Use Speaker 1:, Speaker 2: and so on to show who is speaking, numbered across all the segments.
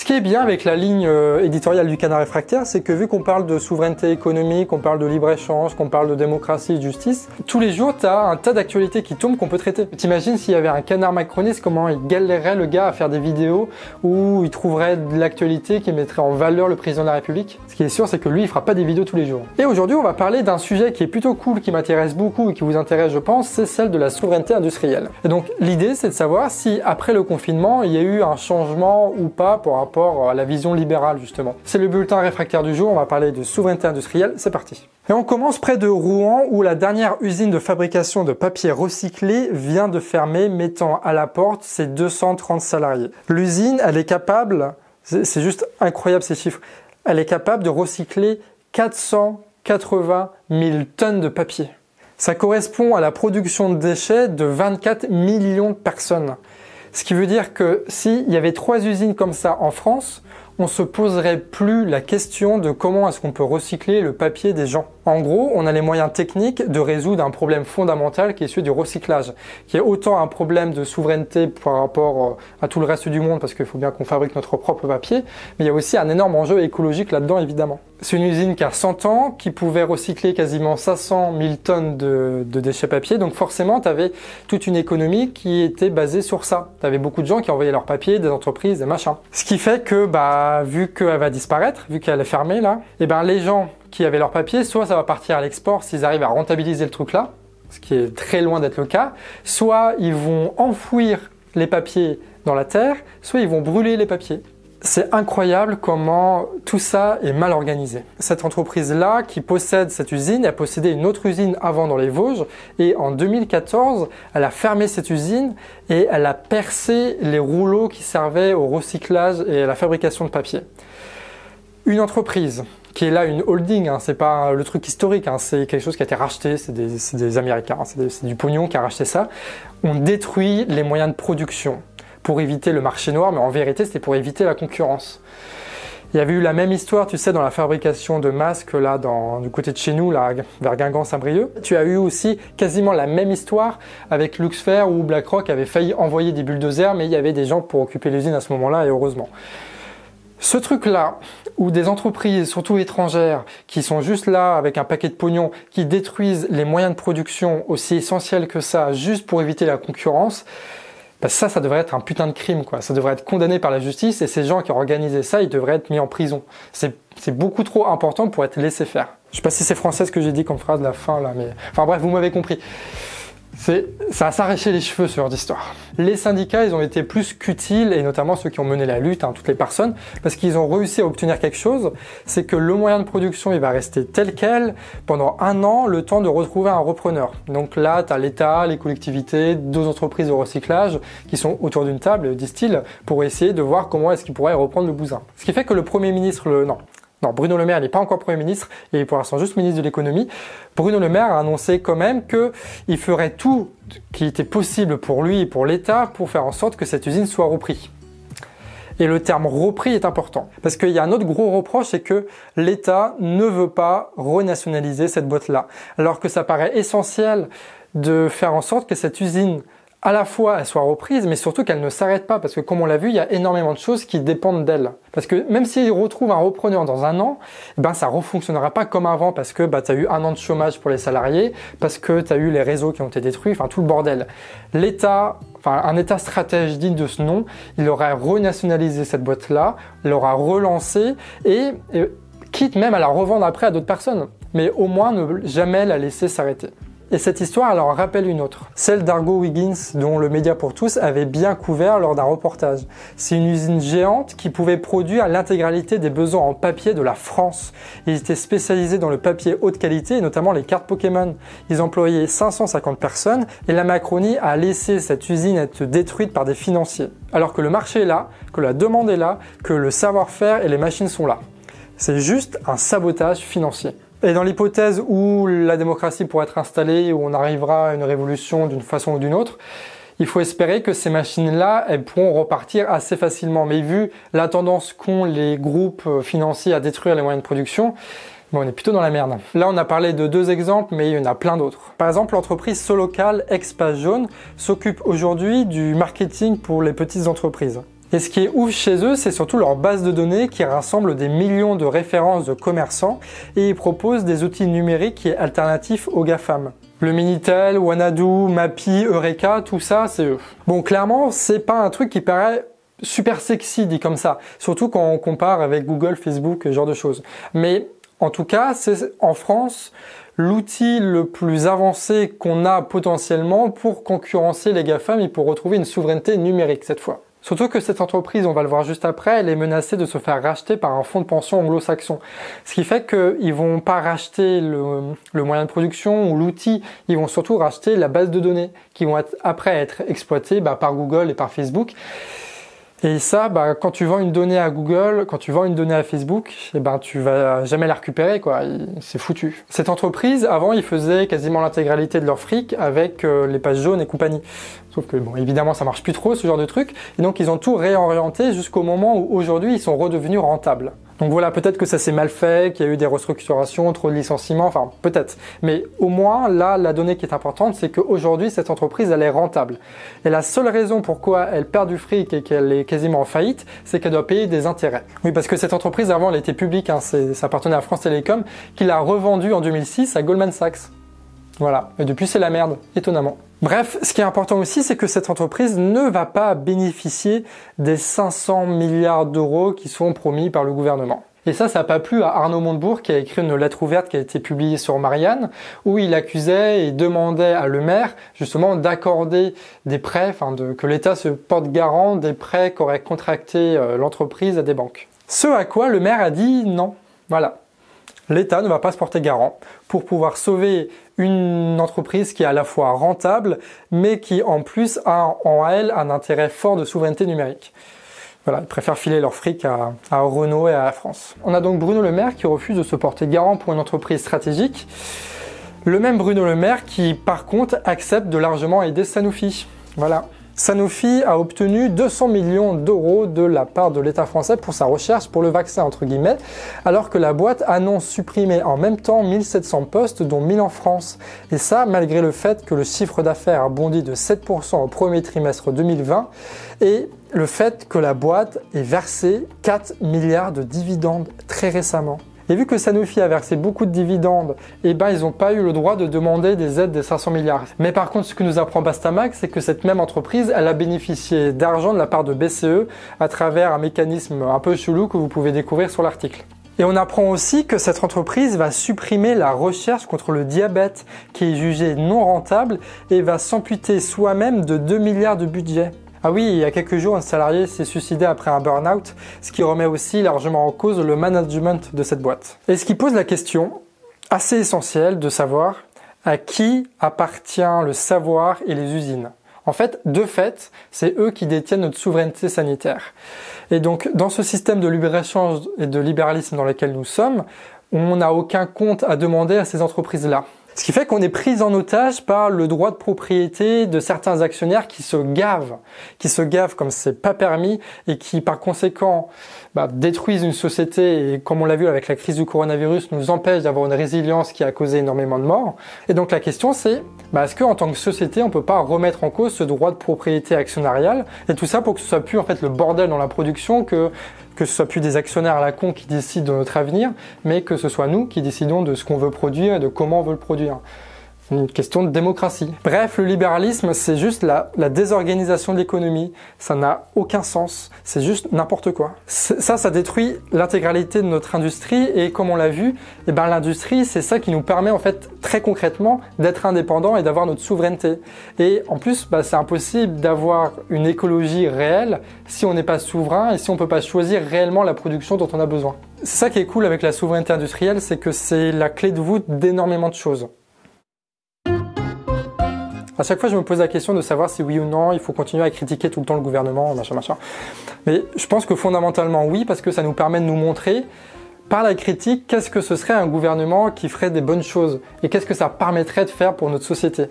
Speaker 1: Ce qui est bien avec la ligne éditoriale du Canard réfractaire, c'est que vu qu'on parle de souveraineté économique, qu'on parle de libre-échange, qu'on parle de démocratie et de justice, tous les jours, tu as un tas d'actualités qui tombent qu'on peut traiter. T'imagines s'il y avait un canard macroniste, comment il galérerait le gars à faire des vidéos où il trouverait de l'actualité qui mettrait en valeur le président de la République. Ce qui est sûr, c'est que lui, il fera pas des vidéos tous les jours. Et aujourd'hui, on va parler d'un sujet qui est plutôt cool, qui m'intéresse beaucoup et qui vous intéresse, je pense, c'est celle de la souveraineté industrielle. Et donc, l'idée, c'est de savoir si, après le confinement, il y a eu un changement ou pas par rapport à la vision libérale, justement. C'est le bulletin réfractaire du jour, on va parler de souveraineté industrielle, c'est parti. Et on commence près de Rouen, où la dernière usine de fabrication de papier recyclé vient de fermer, mettant à la porte ses 230 salariés. L'usine, elle est capable, c'est juste incroyable ces chiffres, elle est capable de recycler 480 000 tonnes de papier. Ça correspond à la production de déchets de 24 millions de personnes. Ce qui veut dire que s'il y avait 3 usines comme ça en France, on se poserait plus la question de comment est-ce qu'on peut recycler le papier des gens. En gros, on a les moyens techniques de résoudre un problème fondamental qui est celui du recyclage, qui est autant un problème de souveraineté par rapport à tout le reste du monde, parce qu'il faut bien qu'on fabrique notre propre papier, mais il y a aussi un énorme enjeu écologique là-dedans, évidemment. C'est une usine qui a 100 ans, qui pouvait recycler quasiment 500 000 tonnes de déchets papier, donc forcément, tu avais toute une économie qui était basée sur ça. Tu avais beaucoup de gens qui envoyaient leur papier, des entreprises, des machins. Ce qui fait que, vu qu'elle va disparaître, vu qu'elle est fermée là, et les gens qui avaient leur papier, soit ça va partir à l'export s'ils arrivent à rentabiliser le truc là, ce qui est très loin d'être le cas, soit ils vont enfouir les papiers dans la terre, soit ils vont brûler les papiers. C'est incroyable comment tout ça est mal organisé. Cette entreprise-là, qui possède cette usine, elle possédait une autre usine avant dans les Vosges, et en 2014, elle a fermé cette usine et elle a percé les rouleaux qui servaient au recyclage et à la fabrication de papier. Une entreprise qui est là une holding, c'est pas le truc historique, c'est quelque chose qui a été racheté, c'est des Américains, c'est du pognon qui a racheté ça. On détruit les moyens de production pour éviter le marché noir, mais en vérité, c'était pour éviter la concurrence. Il y avait eu la même histoire, tu sais, dans la fabrication de masques, là, du côté de chez nous, là, vers Guingamp-Saint-Brieuc. Tu as eu aussi quasiment la même histoire avec Luxfer, où BlackRock avait failli envoyer des bulldozers, mais il y avait des gens pour occuper l'usine à ce moment-là, et heureusement. Ce truc-là, où des entreprises, surtout étrangères, qui sont juste là avec un paquet de pognon, qui détruisent les moyens de production aussi essentiels que ça, juste pour éviter la concurrence, ça devrait être un putain de crime, quoi. Ça devrait être condamné par la justice, et ces gens qui ont organisé ça, ils devraient être mis en prison. C'est beaucoup trop important pour être laissé faire. Je sais pas si c'est français ce que j'ai dit comme phrase de la fin, là, mais... Enfin bref, vous m'avez compris. Ça a s'arraché les cheveux, ce genre d'histoire. Les syndicats, ils ont été plus qu'utiles, et notamment ceux qui ont mené la lutte, toutes les personnes, parce qu'ils ont réussi à obtenir quelque chose, c'est que le moyen de production, il va rester tel quel pendant 1 an, le temps de retrouver un repreneur. Donc là, tu as l'État, les collectivités, 2 entreprises de recyclage qui sont autour d'une table, disent-ils, pour essayer de voir comment est-ce qu'ils pourraient reprendre le bousin. Ce qui fait que le Premier ministre, Non, Bruno Le Maire n'est pas encore Premier ministre, et pour l'instant juste ministre de l'économie. Bruno Le Maire a annoncé quand même qu'il ferait tout qui était possible pour lui et pour l'État pour faire en sorte que cette usine soit reprise. Et le terme repris est important, parce qu'il y a un autre gros reproche, c'est que l'État ne veut pas renationaliser cette boîte-là, alors que ça paraît essentiel de faire en sorte que cette usine, à la fois elle soit reprise, mais surtout qu'elle ne s'arrête pas, parce que comme on l'a vu, il y a énormément de choses qui dépendent d'elle. Parce que même s'ils retrouvent un repreneur dans 1 an, ça refonctionnera pas comme avant, parce que tu as eu 1 an de chômage pour les salariés, parce que tu as eu les réseaux qui ont été détruits, tout le bordel. L'État, un État stratège digne de ce nom, il aurait renationalisé cette boîte-là, l'aura relancée, et quitte même à la revendre après à d'autres personnes, mais au moins ne jamais la laisser s'arrêter. Et cette histoire, elle en rappelle une autre, celle d'Argo Wiggins, dont le Média pour tous avait bien couvert lors d'un reportage. C'est une usine géante qui pouvait produire l'intégralité des besoins en papier de la France. Ils étaient spécialisés dans le papier haute qualité, et notamment les cartes Pokémon. Ils employaient 550 personnes, et la Macronie a laissé cette usine être détruite par des financiers. Alors que le marché est là, que la demande est là, que le savoir-faire et les machines sont là. C'est juste un sabotage financier. Et dans l'hypothèse où la démocratie pourrait être installée, où on arrivera à une révolution d'une façon ou d'une autre, il faut espérer que ces machines-là, elles pourront repartir assez facilement. Mais vu la tendance qu'ont les groupes financiers à détruire les moyens de production, on est plutôt dans la merde. Là, on a parlé de 2 exemples, mais il y en a plein d'autres. Par exemple, l'entreprise Solocal, ex-Page Jaune, s'occupe aujourd'hui du marketing pour les petites entreprises. Et ce qui est ouf chez eux, c'est surtout leur base de données qui rassemble des millions de références de commerçants et ils proposent des outils numériques qui sont alternatifs aux GAFAM. Le Minitel, Wanadu, Mappy, Eureka, tout ça, c'est eux. Bon, clairement, c'est pas un truc qui paraît super sexy dit comme ça, surtout quand on compare avec Google, Facebook, ce genre de choses. Mais en tout cas, c'est en France l'outil le plus avancé qu'on a potentiellement pour concurrencer les GAFAM et pour retrouver une souveraineté numérique cette fois. Surtout que cette entreprise, on va le voir juste après, elle est menacée de se faire racheter par un fonds de pension anglo-saxon. Ce qui fait qu'ils vont pas racheter le moyen de production ou l'outil, ils vont surtout racheter la base de données qui vont après être exploitées par Google et par Facebook. Et ça, quand tu vends une donnée à Google, quand tu vends une donnée à Facebook, tu vas jamais la récupérer, quoi. C'est foutu. Cette entreprise, avant, ils faisaient quasiment l'intégralité de leur fric avec les pages jaunes et compagnie. Sauf que, bon, évidemment, ça marche plus trop, ce genre de truc. Et donc, ils ont tout réorienté jusqu'au moment où, aujourd'hui, ils sont redevenus rentables. Donc voilà, peut-être que ça s'est mal fait, qu'il y a eu des restructurations, trop de licenciements, enfin, peut-être. Mais au moins, là, la donnée qui est importante, c'est qu'aujourd'hui, cette entreprise, elle est rentable. Et la seule raison pourquoi elle perd du fric et qu'elle est quasiment en faillite, c'est qu'elle doit payer des intérêts. Oui, parce que cette entreprise, avant, elle était publique, hein, ça appartenait à France Télécom, qui l'a revendue en 2006 à Goldman Sachs. Voilà. Et depuis, c'est la merde, étonnamment. Bref, ce qui est important aussi, c'est que cette entreprise ne va pas bénéficier des 500 milliards d'euros qui sont promis par le gouvernement. Et ça n'a pas plu à Arnaud Montebourg qui a écrit une lettre ouverte qui a été publiée sur Marianne où il accusait et demandait à le maire justement d'accorder des prêts, que l'État se porte garant des prêts qu'aurait contracté l'entreprise à des banques. Ce à quoi le maire a dit non. Voilà. L'État ne va pas se porter garant pour pouvoir sauver une entreprise qui est à la fois rentable, mais qui en plus a en elle un intérêt fort de souveraineté numérique. Voilà, ils préfèrent filer leur fric à Renault et à la France. On a donc Bruno Le Maire qui refuse de se porter garant pour une entreprise stratégique. Le même Bruno Le Maire qui, par contre, accepte de largement aider Sanofi. Voilà. Sanofi a obtenu 200 millions d'euros de la part de l'État français pour sa recherche pour le vaccin, entre guillemets, alors que la boîte annonce supprimer en même temps 1700 postes, dont 1000 en France. Et ça, malgré le fait que le chiffre d'affaires a bondi de 7% au premier trimestre 2020 et le fait que la boîte ait versé 4 milliards de dividendes très récemment. Et vu que Sanofi a versé beaucoup de dividendes, ils n'ont pas eu le droit de demander des aides des 500 milliards. Mais par contre, ce que nous apprend Bastamac, c'est que cette même entreprise, elle a bénéficié d'argent de la part de BCE à travers un mécanisme un peu chelou que vous pouvez découvrir sur l'article. Et on apprend aussi que cette entreprise va supprimer la recherche contre le diabète, qui est jugée non rentable, et va s'amputer soi-même de 2 milliards de budget. Ah oui, il y a quelques jours, un salarié s'est suicidé après un burn-out, ce qui remet aussi largement en cause le management de cette boîte. Et ce qui pose la question, assez essentielle, de savoir à qui appartient le savoir et les usines. En fait, de fait, c'est eux qui détiennent notre souveraineté sanitaire. Et donc, dans ce système de libre-échange et de libéralisme dans lequel nous sommes, on n'a aucun compte à demander à ces entreprises-là. Ce qui fait qu'on est pris en otage par le droit de propriété de certains actionnaires qui se gavent comme c'est pas permis et qui par conséquent détruisent une société et comme on l'a vu avec la crise du coronavirus nous empêchent d'avoir une résilience qui a causé énormément de morts. Et donc la question c'est est-ce qu'en tant que société on peut pas remettre en cause ce droit de propriété actionnariale et tout ça pour que ce soit plus en fait le bordel dans la production, que ce soit plus des actionnaires à la con qui décident de notre avenir, mais que ce soit nous qui décidons de ce qu'on veut produire et de comment on veut le produire. Une question de démocratie. Bref, le libéralisme, c'est juste la désorganisation de l'économie. Ça n'a aucun sens. C'est juste n'importe quoi. Ça détruit l'intégralité de notre industrie et comme on l'a vu, l'industrie, c'est ça qui nous permet en fait très concrètement d'être indépendants et d'avoir notre souveraineté. Et en plus, c'est impossible d'avoir une écologie réelle si on n'est pas souverain et si on peut pas choisir réellement la production dont on a besoin. C'est ça qui est cool avec la souveraineté industrielle, c'est que c'est la clé de voûte d'énormément de choses. À chaque fois, je me pose la question de savoir si oui ou non, il faut continuer à critiquer tout le temps le gouvernement, machin. Mais je pense que fondamentalement oui, parce que ça nous permet de nous montrer, par la critique, qu'est-ce que ce serait un gouvernement qui ferait des bonnes choses et qu'est-ce que ça permettrait de faire pour notre société.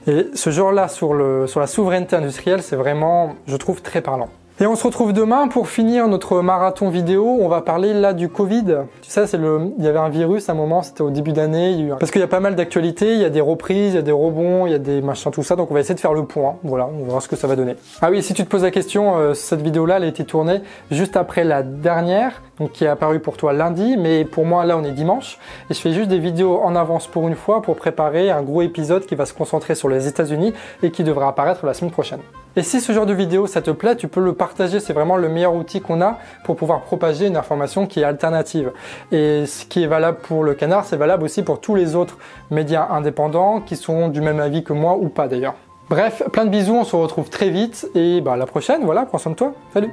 Speaker 1: Et ce genre-là sur la souveraineté industrielle, c'est vraiment, je trouve, très parlant. Et on se retrouve demain pour finir notre marathon vidéo. On va parler là du Covid. Tu sais, il y avait un virus à un moment, c'était au début d'année. Parce qu'il y a pas mal d'actualités, il y a des reprises, il y a des rebonds, il y a des machins, tout ça. Donc on va essayer de faire le point. Voilà, on verra ce que ça va donner. Ah oui, si tu te poses la question, cette vidéo-là, elle a été tournée juste après la dernière, donc qui est apparue pour toi lundi. Mais pour moi, là, on est dimanche. Et je fais juste des vidéos en avance pour une fois pour préparer un gros épisode qui va se concentrer sur les États-Unis et qui devra apparaître la semaine prochaine. Et si ce genre de vidéo ça te plaît, tu peux le partager, c'est vraiment le meilleur outil qu'on a pour pouvoir propager une information qui est alternative. Et ce qui est valable pour le Canard, c'est valable aussi pour tous les autres médias indépendants qui sont du même avis que moi ou pas d'ailleurs. Bref, plein de bisous, on se retrouve très vite et à la prochaine, voilà, prends soin de toi, salut!